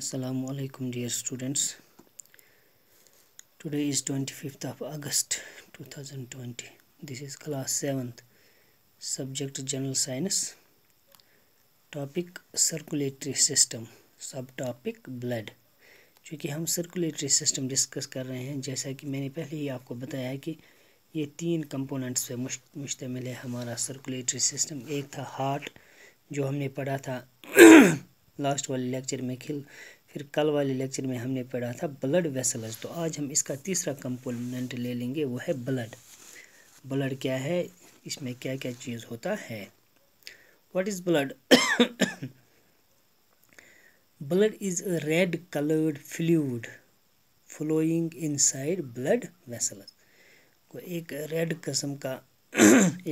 Assalamu alaikum dear students. Today is 25th of August 2020. This is class 7th, subject General Science, topic circulatory system, subtopic blood. चूँकि हम circulatory system discuss कर रहे हैं, जैसा कि मैंने पहले ही आपको बताया है कि ये 3 कंपोनेंट्स पे मुश्तमिल है हमारा सर्कुलेटरी सिस्टम। एक था हार्ट, जो हमने पढ़ा था लास्ट वाले लेक्चर में, फिर कल वाले लेक्चर में हमने पढ़ा था ब्लड वेसल्स। तो आज हम इसका तीसरा कंपोनेंट ले लेंगे, वो है ब्लड। ब्लड क्या है, इसमें क्या क्या चीज़ होता है। What is blood? Blood is a red colored fluid flowing inside blood vessels. को एक रेड किस्म का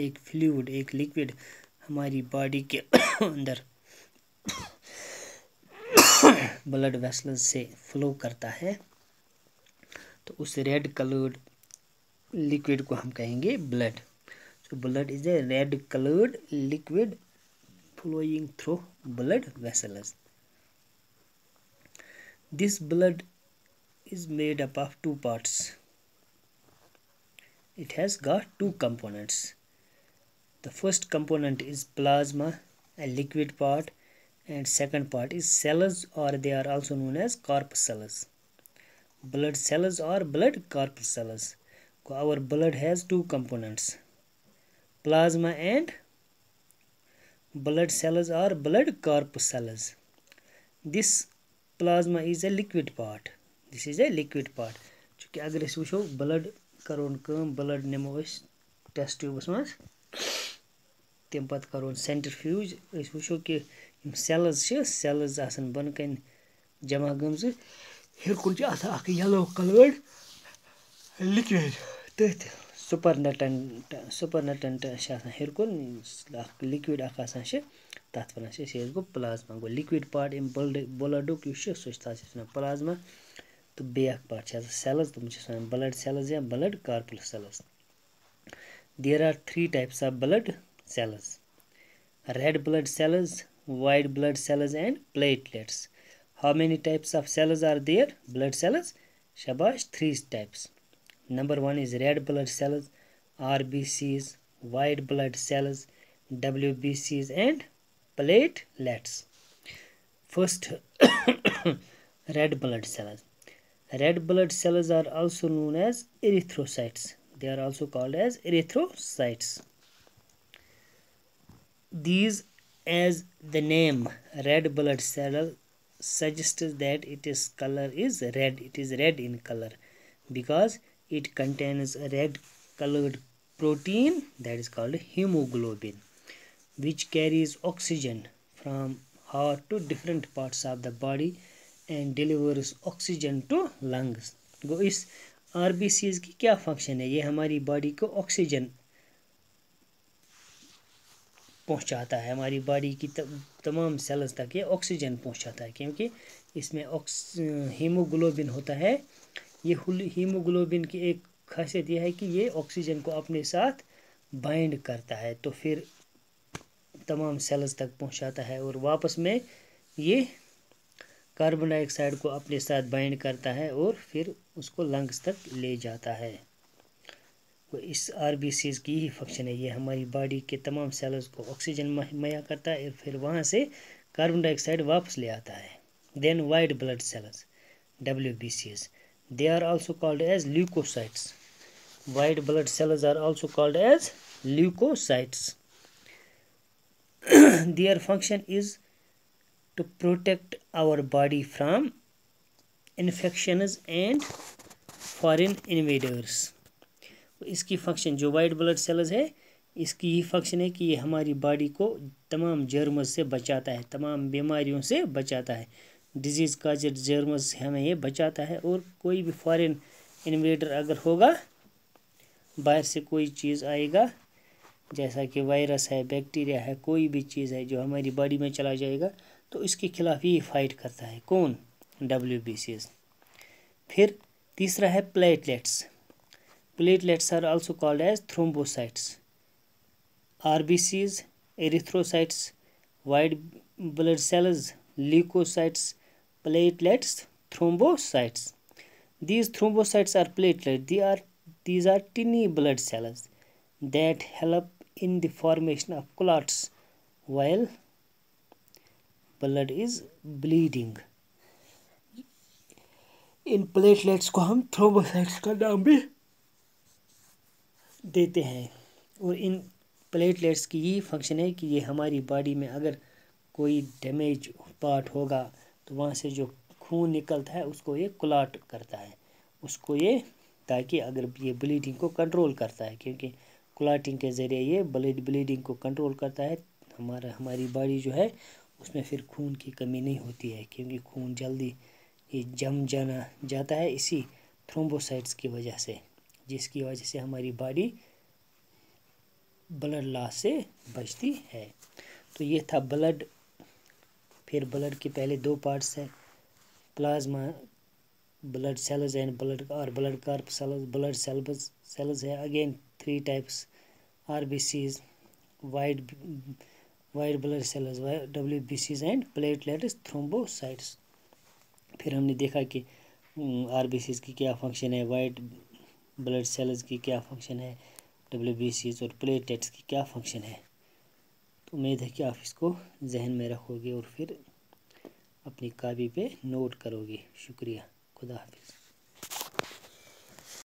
एक फ्लूइड, एक लिक्विड हमारी बॉडी के अंदर ब्लड वेसल्स से फ्लो करता है, तो उस रेड कलर्ड लिक्विड को हम कहेंगे blood. So blood is a red coloured liquid flowing through blood vessels. This blood is made up of 2 parts. It has got 2 components. The first component is plasma, a liquid part, and second part is cells, or they are also known as corpuscles. Blood cells or blood corpuscles. Our blood has 2 components, plasma and blood cells or blood corpuscles. This plasma is a liquid part. This is a liquid part. चूँकि अगर अस वुचो blood करोन कम, blood निमो अस test ट्यूबस मज, तम पत करोन centrifuge, अस वुचो कि sales आसन बन कन जमा गमज, हिरकुन अख येलो कलर्ड लिक्विड, तथ सुपरनेटेंट हिरकुन लिक्विड अख आसान, तथ वन गो प्लाज्मा। गो लिक्विड पार्ट इन ब्लडुक सह प्लाज्मा, तो बेक पार्ट सेल्स, तुम ब्लड सेल्स या blood corpuscles. There are 3 types of blood cells: red blood cells, white blood cells, and platelets. How many types of cells are there? Blood cells, shabash, 3 types. Number 1 is red blood cells, RBCs, white blood cells, WBCs, and platelets. First, red blood cells. Red blood cells are also known as erythrocytes. They are also called as erythrocytes. These, as the name red blood cell suggests, that its color is red. It is red in color because it contains a red colored protein that is called hemoglobin, which carries oxygen from heart to different parts of the body and delivers oxygen to lungs. गो इस RBCs की क्या function है? ये हमारी body को oxygen पहुंचाता है, हमारी बॉडी की तमाम सेल्स तक ये ऑक्सीजन पहुंचाता है, क्योंकि इसमें हीमोग्लोबिन होता है। ये हीमोग्लोबिन की एक खासियत यह है कि ये ऑक्सीजन को अपने साथ बाइंड करता है, तो फिर तमाम सेल्स तक पहुंचाता है, और वापस में ये कार्बन डाइऑक्साइड को अपने साथ बाइंड करता है और फिर उसको लंग्स तक ले जाता है। तो इस आरबीसीज की ही फंक्शन है, ये हमारी बॉडी के तमाम सेल्स को ऑक्सीजन मुहैया करता है, फिर वहाँ से कार्बन डाइऑक्साइड वापस ले आता है। Then white blood cells, WBCs, they are also called as leukocytes. White blood cells are also called as leukocytes. Their function is to protect our body from infections and foreign invaders. इसकी function, जो white blood cells है, इसकी ही function है कि ये हमारी body को तमाम जर्म्स से बचाता है, तमाम बीमारियों से बचाता है, डिजीज़ काजेड जर्म्स से हमें ये बचाता है। और कोई भी फॉरेन इन्वेडर अगर होगा, बाहर से कोई चीज़ आएगा, जैसा कि वायरस है, बैक्टीरिया है, कोई भी चीज़ है जो हमारी बॉडी में चला जाएगा, तो इसके खिलाफ ये फाइट करता है। कौन? WBCs. फिर तीसरा है platelets. Platelets are also called as thrombocytes. RBCs, erythrocytes, white blood cells, leukocytes, platelets, thrombocytes. These thrombocytes are platelets. These are tiny blood cells that help in the formation of clots while blood is bleeding. In platelets को हम thrombocytes का नाम भी देते हैं। और इन platelets की यही फंक्शन है कि ये हमारी बॉडी में अगर कोई डैमेज पार्ट होगा तो वहाँ से जो खून निकलता है उसको ये क्लॉट करता है, उसको ये, ताकि अगर ये ब्लीडिंग को कंट्रोल करता है, क्योंकि क्लॉटिंग के ज़रिए ये ब्लीडिंग को कंट्रोल करता है। हमारी बॉडी जो है उसमें फिर खून की कमी नहीं होती है, क्योंकि खून जल्दी ये जम जाता है इसी थ्रोम्बोसाइट्स की वजह से, जिसकी वजह से हमारी बॉडी ब्लड लॉस से बचती है। तो ये था ब्लड। फिर ब्लड के पहले दो पार्ट्स हैं, plasma blood cells and blood corpuscles, blood cells है again 3 types, RBCs, white blood cells, WBCs and platelets, thrombocytes. फिर हमने देखा कि RBCs की क्या फंक्शन है, वाइट ब्लड सेल्स की क्या फंक्शन है, WBCs और प्लेटलेट्स की क्या फंक्शन है। तो उम्मीद है कि आप इसको जहन में रखोगे और फिर अपनी कॉपी पे नोट करोगे। शुक्रिया, खुदा हाफिज़।